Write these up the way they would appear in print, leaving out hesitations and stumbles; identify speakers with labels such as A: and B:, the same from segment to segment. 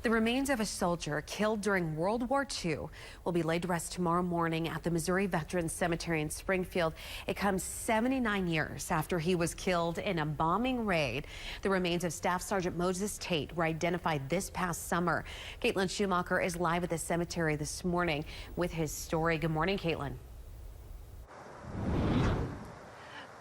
A: The remains of a soldier killed during World War II will be laid to rest tomorrow morning at the Missouri Veterans Cemetery in Springfield. It comes 79 years after he was killed in a bombing raid. The remains of Staff Sergeant Moses Tate were identified this past summer. Caitlin Schumacher is live at the cemetery this morning with his story. Good morning, Caitlin.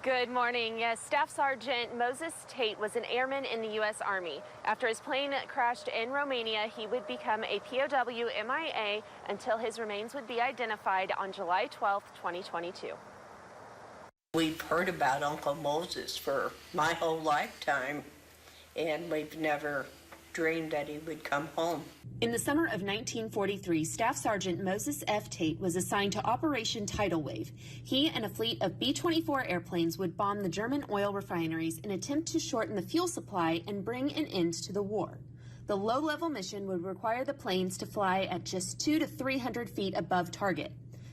B: Good morning. Yes, Staff Sergeant Moses Tate was an airman in the U.S. Army. After his plane crashed in Romania, he would become a POW MIA until his remains would be identified on July 12, 2022.
C: We've heard about Uncle Moses for my whole lifetime, and we've never dreamed that he would come home.
D: In the summer of 1943, Staff Sergeant Moses F. Tate was assigned to Operation Tidal Wave. He and a fleet of B-24 airplanes would bomb the German oil refineries in an attempt to shorten the fuel supply and bring an end to the war. The low-level mission would require the planes to fly at just 200 to 300 feet above target.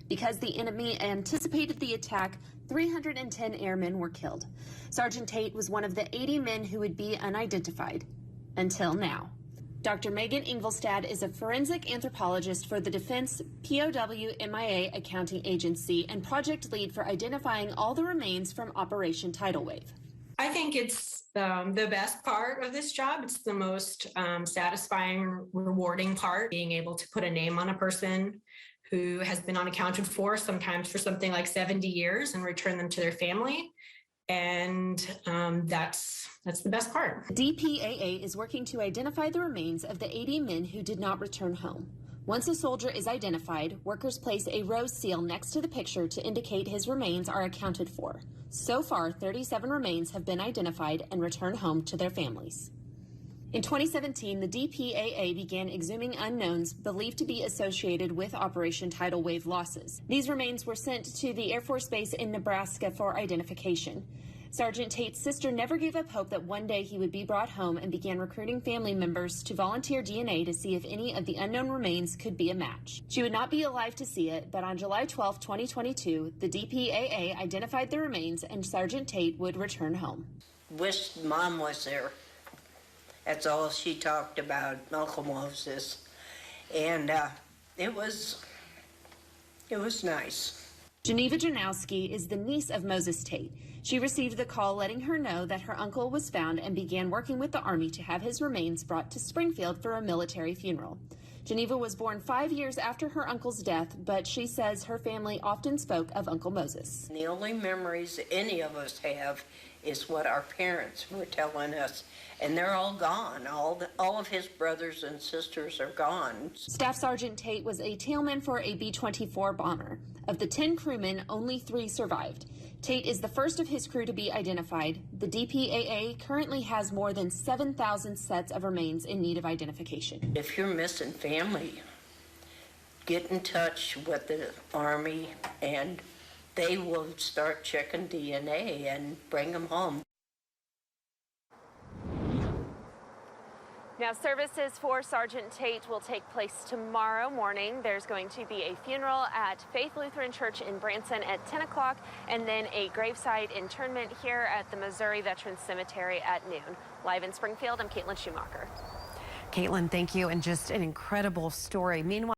D: Because the enemy anticipated the attack, 310 airmen were killed. Sergeant Tate was one of the 80 men who would be unidentified. Until now. Dr. Megan Ingolstad is a forensic anthropologist for the Defense POW MIA Accounting Agency and project lead for identifying all the remains from Operation Tidal Wave.
E: I think it's the best part of this job. It's the most satisfying, rewarding part, being able to put a name on a person who has been unaccounted for, sometimes for something like 70 years, and return them to their family. And that's the best part.
D: DPAA is working to identify the remains of the 80 men who did not return home. Once a soldier is identified, workers place a rose seal next to the picture to indicate his remains are accounted for. So far, 37 remains have been identified and returned home to their families. In 2017, the DPAA began exhuming unknowns believed to be associated with Operation Tidal Wave losses. These remains were sent to the Air Force Base in Nebraska for identification. Sergeant Tate's sister never gave up hope that one day he would be brought home and began recruiting family members to volunteer DNA to see if any of the unknown remains could be a match. She would not be alive to see it, but on July 12, 2022, the DPAA identified the remains and Sergeant Tate would return home.
C: Wish Mom was there. That's all she talked about, Uncle Moses. And it was nice.
D: Geneva Janowski is the niece of Moses Tate. She received the call letting her know that her uncle was found and began working with the Army to have his remains brought to Springfield for a military funeral. Geneva was born 5 years after her uncle's death, but she says her family often spoke of Uncle Moses.
C: The only memories any of us have is what our parents were telling us, and they're all gone. All of his brothers and sisters are gone.
D: Staff Sergeant Tate was a tailman for a B-24 bomber. Of the 10 crewmen, only 3 survived. Tate is the first of his crew to be identified. The DPAA currently has more than 7,000 sets of remains in need of identification.
C: If you're missing family, get in touch with the Army and they will start checking DNA and bring them home.
B: Now, services for Sergeant Tate will take place tomorrow morning. There's going to be a funeral at Faith Lutheran Church in Branson at 10 o'clock, and then a graveside interment here at the Missouri Veterans Cemetery at noon. Live in Springfield, I'm Caitlin Schumacher.
A: Caitlin, thank you, and just an incredible story. Meanwhile,